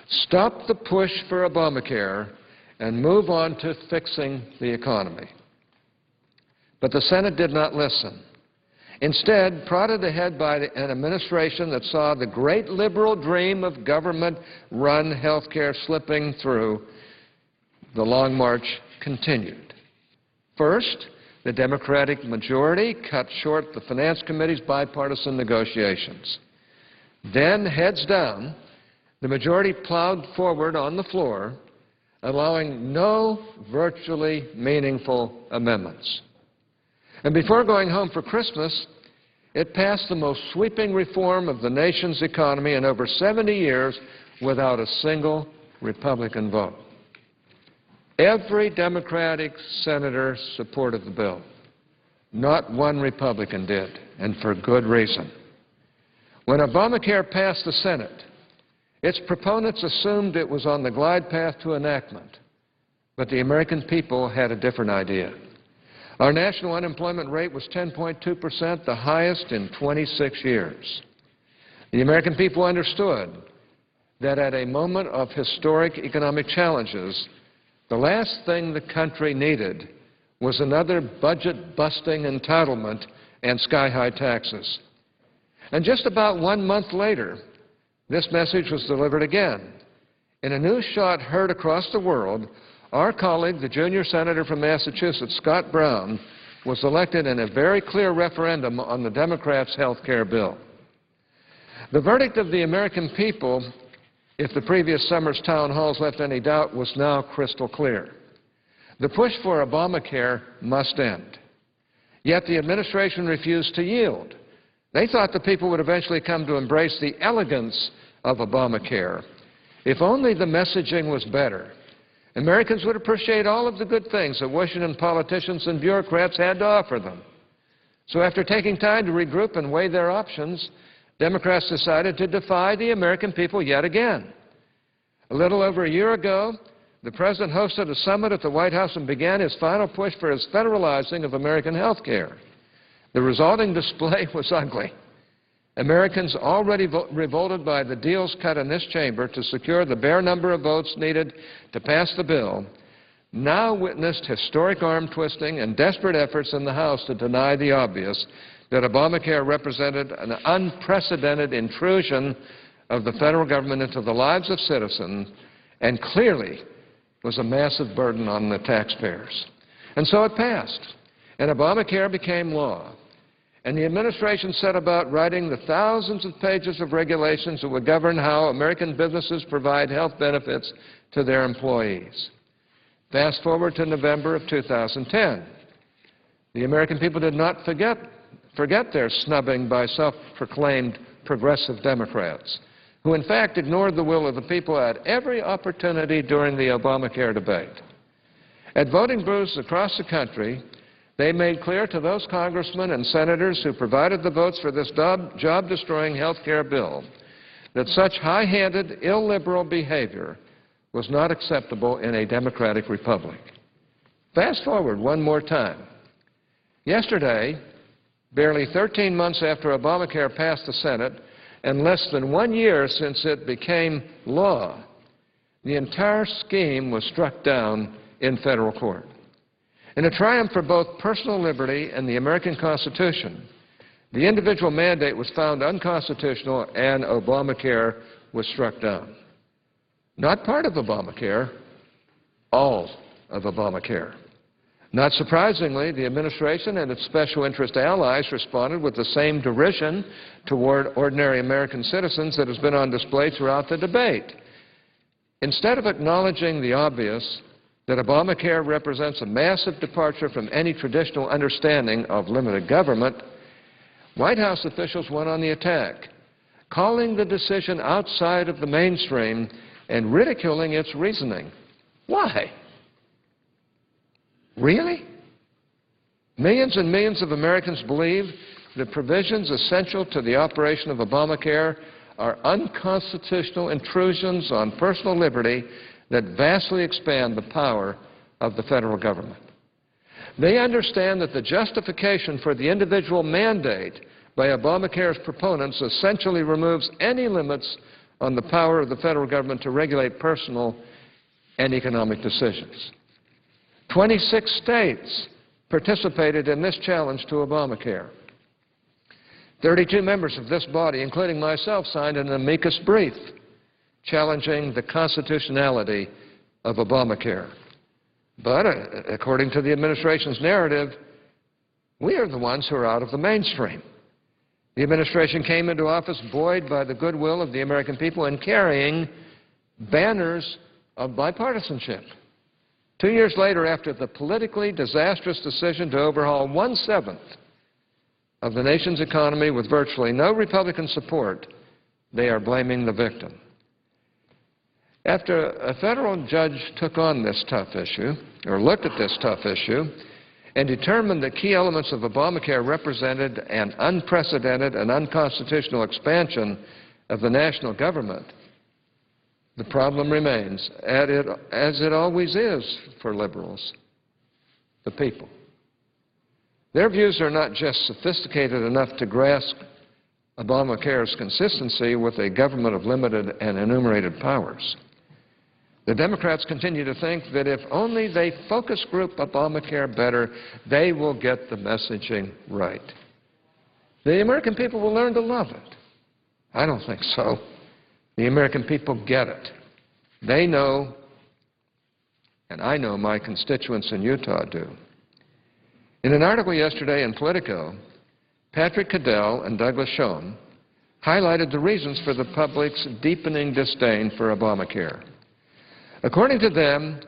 Stop the push for Obamacare and move on to fixing the economy. But the Senate did not listen. Instead, prodded ahead by an administration that saw the great liberal dream of government-run health care slipping through, the long march continued. First, the Democratic majority cut short the Finance Committee's bipartisan negotiations. Then, heads down, the majority plowed forward on the floor, allowing no virtually meaningful amendments. And before going home for Christmas, it passed the most sweeping reform of the nation's economy in over 70 years without a single Republican vote. Every Democratic senator supported the bill. Not one Republican did, and for good reason. When Obamacare passed the Senate, its proponents assumed it was on the glide path to enactment, but the American people had a different idea. Our national unemployment rate was 10.2%, the highest in 26 years. The American people understood that at a moment of historic economic challenges, the last thing the country needed was another budget-busting entitlement and sky-high taxes. And just about 1 month later, this message was delivered again. In a news shot heard across the world, our colleague, the junior senator from Massachusetts, Scott Brown, was elected in a very clear referendum on the Democrats' health care bill. The verdict of the American people, if the previous summer's town halls left any doubt, was now crystal clear. The push for Obamacare must end. Yet the administration refused to yield. They thought the people would eventually come to embrace the elegance of Obamacare. If only the messaging was better, Americans would appreciate all of the good things that Washington politicians and bureaucrats had to offer them. So after taking time to regroup and weigh their options, Democrats decided to defy the American people yet again. A little over a year ago, the President hosted a summit at the White House and began his final push for his federalizing of American health care. The resulting display was ugly. Americans already revolted by the deals cut in this chamber to secure the bare number of votes needed to pass the bill now witnessed historic arm-twisting and desperate efforts in the House to deny the obvious, that Obamacare represented an unprecedented intrusion of the federal government into the lives of citizens and clearly was a massive burden on the taxpayers. And so it passed, and Obamacare became law. And the administration set about writing the thousands of pages of regulations that would govern how American businesses provide health benefits to their employees. Fast forward to November of 2010. The American people did not forget their snubbing by self-proclaimed progressive Democrats, who in fact ignored the will of the people at every opportunity during the Obamacare debate. At voting booths across the country, they made clear to those congressmen and senators who provided the votes for this job-destroying health care bill that such high-handed, illiberal behavior was not acceptable in a democratic republic. Fast forward one more time. Yesterday, barely 13 months after Obamacare passed the Senate and less than 1 year since it became law, the entire scheme was struck down in federal court. In a triumph for both personal liberty and the American Constitution, the individual mandate was found unconstitutional and Obamacare was struck down. Not part of Obamacare, all of Obamacare. Not surprisingly, the administration and its special interest allies responded with the same derision toward ordinary American citizens that has been on display throughout the debate. Instead of acknowledging the obvious, that Obamacare represents a massive departure from any traditional understanding of limited government, White House officials went on the attack, calling the decision outside of the mainstream and ridiculing its reasoning. Why? Really? Millions and millions of Americans believe the provisions essential to the operation of Obamacare are unconstitutional intrusions on personal liberty that vastly expand the power of the federal government. They understand that the justification for the individual mandate by Obamacare's proponents essentially removes any limits on the power of the federal government to regulate personal and economic decisions. 26 states participated in this challenge to Obamacare. 32 members of this body, including myself, signed an amicus brief challenging the constitutionality of Obamacare. But according to the administration's narrative, we are the ones who are out of the mainstream. The administration came into office buoyed by the goodwill of the American people and carrying banners of bipartisanship. 2 years later, after the politically disastrous decision to overhaul 1/7 of the nation's economy with virtually no Republican support, they are blaming the victim. After a federal judge took on this tough issue, or looked at this tough issue, and determined that key elements of Obamacare represented an unprecedented and unconstitutional expansion of the national government, the problem remains, as it always is for liberals, the people. Their views are not just sophisticated enough to grasp Obamacare's consistency with a government of limited and enumerated powers. The Democrats continue to think that if only they focus group Obamacare better, they will get the messaging right. The American people will learn to love it. I don't think so. The American people get it. They know, and I know my constituents in Utah do. In an article yesterday in Politico, Patrick Cadell and Douglas Schoen highlighted the reasons for the public's deepening disdain for Obamacare. According to them,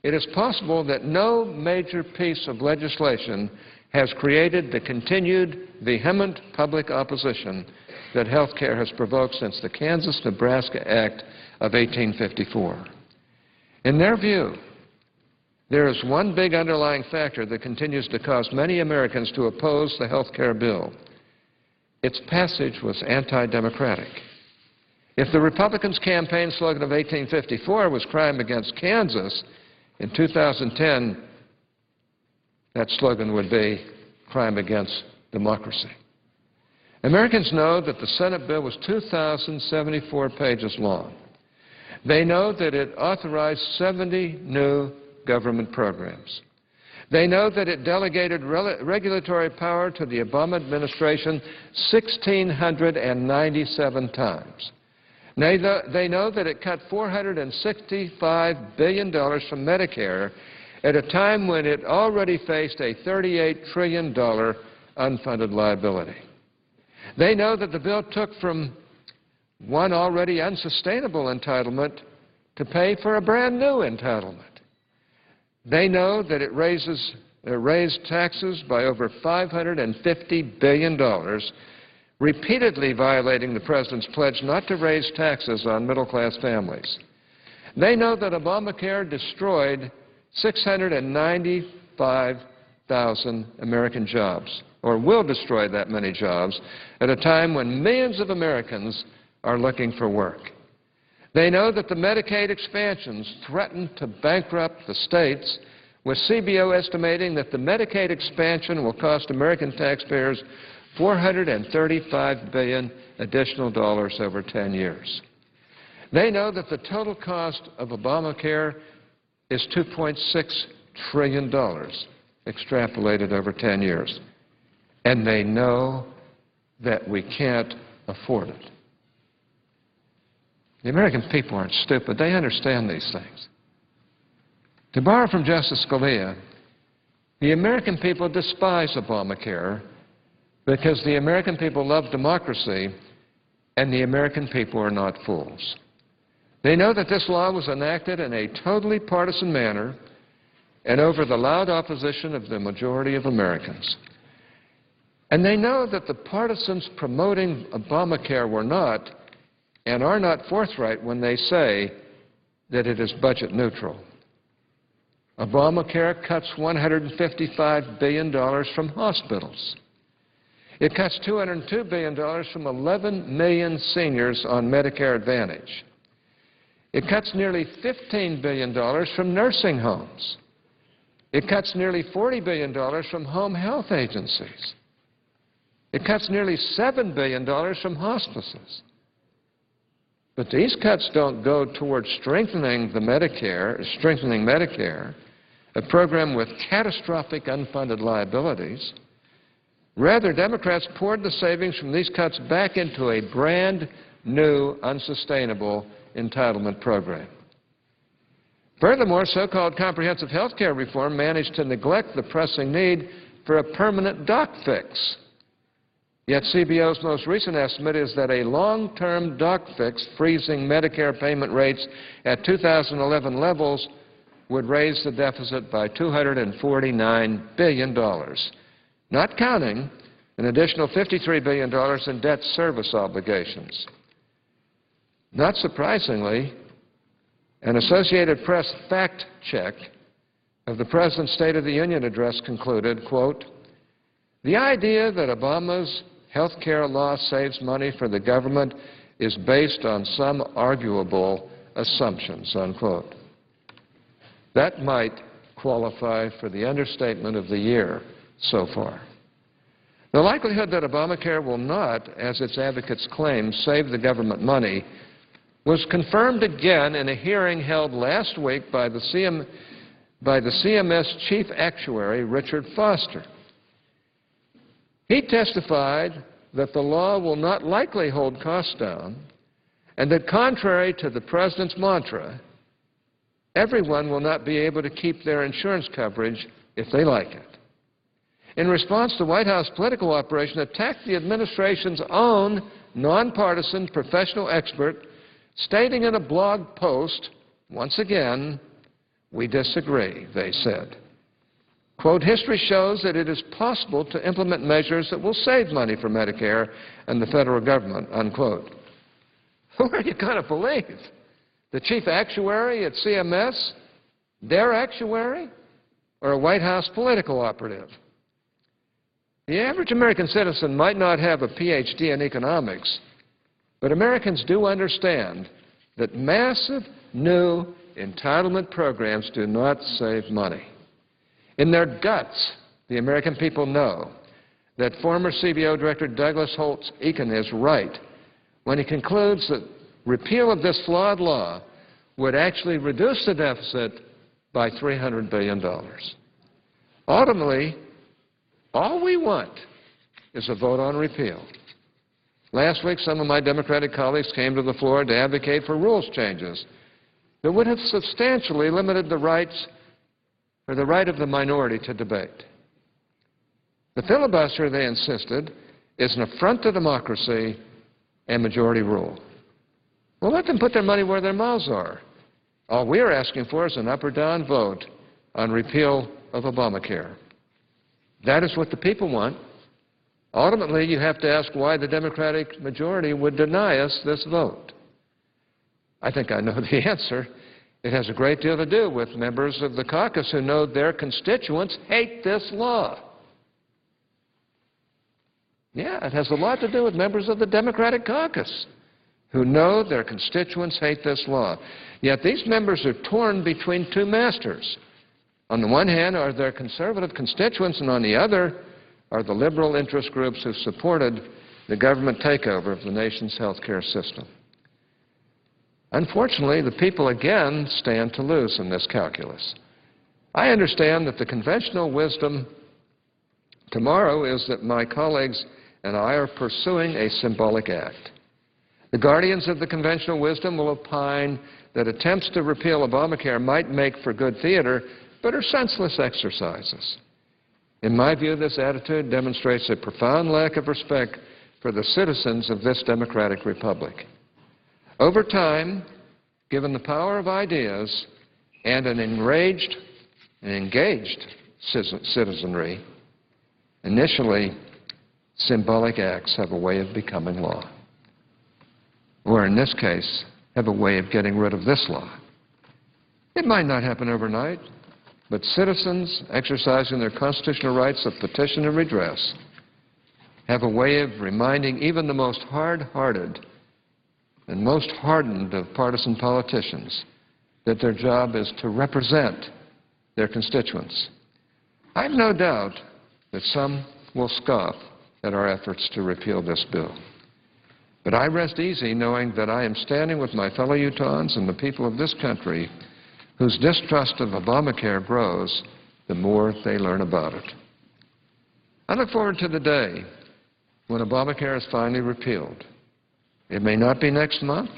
it is possible that no major piece of legislation has created the continued vehement public opposition that health care has provoked since the Kansas-Nebraska Act of 1854. In their view, there is one big underlying factor that continues to cause many Americans to oppose the health care bill. Its passage was anti-democratic. If the Republicans' campaign slogan of 1854 was crime against Kansas, in 2010, that slogan would be crime against democracy. Americans know that the Senate bill was 2,074 pages long. They know that it authorized 70 new government programs. They know that it delegated regulatory power to the Obama administration 1,697 times. They know that it cut $465 billion from Medicare at a time when it already faced a $38 trillion unfunded liability. They know that the bill took from one already unsustainable entitlement to pay for a brand new entitlement. They know that it raised taxes by over $550 billion, repeatedly violating the President's pledge not to raise taxes on middle-class families. They know that Obamacare destroyed 695,000 American jobs, or will destroy that many jobs, at a time when millions of Americans are looking for work. They know that the Medicaid expansions threaten to bankrupt the states, with CBO estimating that the Medicaid expansion will cost American taxpayers $435 billion additional dollars over 10 years. They know that the total cost of Obamacare is $2.6 trillion extrapolated over 10 years. And they know that we can't afford it. The American people aren't stupid. They understand these things. To borrow from Justice Scalia, the American people despise Obamacare because the American people love democracy and the American people are not fools. They know that this law was enacted in a totally partisan manner and over the loud opposition of the majority of Americans. And they know that the partisans promoting Obamacare were not and are not forthright when they say that it is budget neutral. Obamacare cuts $155 billion from hospitals. It cuts $202 billion from 11 million seniors on Medicare Advantage. It cuts nearly $15 billion from nursing homes. It cuts nearly $40 billion from home health agencies. It cuts nearly $7 billion from hospices. But these cuts don't go towards strengthening Medicare, a program with catastrophic unfunded liabilities. Rather, Democrats poured the savings from these cuts back into a brand new, unsustainable entitlement program. Furthermore, so-called comprehensive health care reform managed to neglect the pressing need for a permanent doc fix. Yet CBO's most recent estimate is that a long-term doc fix freezing Medicare payment rates at 2011 levels would raise the deficit by $249 billion, not counting an additional $53 billion in debt service obligations. Not surprisingly, an Associated Press fact check of the President's State of the Union address concluded, quote, "The idea that Obama's health care law saves money for the government is based on some arguable assumptions," unquote. That might qualify for the understatement of the year so far. The likelihood that Obamacare will not, as its advocates claim, save the government money was confirmed again in a hearing held last week by the CMS Chief Actuary, Richard Foster. He testified that the law will not likely hold costs down and that contrary to the President's mantra, everyone will not be able to keep their insurance coverage if they like it. In response, the White House political operation attacked the administration's own nonpartisan professional expert, stating in a blog post, once again, "We disagree," they said. Quote, "History shows that it is possible to implement measures that will save money for Medicare and the federal government," unquote. Who are you going to believe? The chief actuary at CMS, their actuary, or a White House political operative? The average American citizen might not have a PhD in economics, but Americans do understand that massive new entitlement programs do not save money. In their guts, the American people know that former CBO Director Douglas Holtz-Eakin is right when he concludes that repeal of this flawed law would actually reduce the deficit by $300 billion. Ultimately, all we want is a vote on repeal. Last week, some of my Democratic colleagues came to the floor to advocate for rules changes that would have substantially limited the rights or the right of the minority to debate. The filibuster, they insisted, is an affront to democracy and majority rule. Well, let them put their money where their mouths are. All we are asking for is an up or down vote on repeal of Obamacare. That is what the people want. Ultimately, you have to ask why the Democratic majority would deny us this vote. I think I know the answer. It has a great deal to do with members of the caucus who know their constituents hate this law. Yeah, it has a lot to do with members of the Democratic caucus who know their constituents hate this law. Yet these members are torn between two masters. On the one hand are their conservative constituents, and on the other are the liberal interest groups who supported the government takeover of the nation's health care system. Unfortunately, the people again stand to lose in this calculus. I understand that the conventional wisdom tomorrow is that my colleagues and I are pursuing a symbolic act. The guardians of the conventional wisdom will opine that attempts to repeal Obamacare might make for good theater, but are senseless exercises. In my view, this attitude demonstrates a profound lack of respect for the citizens of this democratic republic. Over time, given the power of ideas and an enraged and engaged citizenry, initially, symbolic acts have a way of becoming law, or in this case, have a way of getting rid of this law. It might not happen overnight, but citizens exercising their constitutional rights of petition and redress have a way of reminding even the most hard-hearted and most hardened of partisan politicians that their job is to represent their constituents. I have no doubt that some will scoff at our efforts to repeal this bill. But I rest easy knowing that I am standing with my fellow Utahns and the people of this country whose distrust of Obamacare grows the more they learn about it. I look forward to the day when Obamacare is finally repealed. It may not be next month,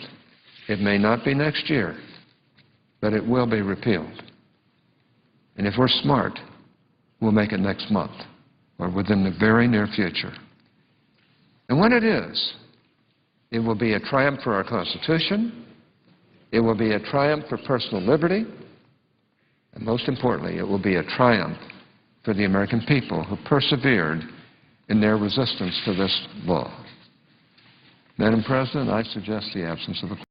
it may not be next year, but it will be repealed. And if we're smart, we'll make it next month or within the very near future. And when it is, it will be a triumph for our Constitution, it will be a triumph for personal liberty, and most importantly, it will be a triumph for the American people who persevered in their resistance to this law. Madam President, I suggest the absence of the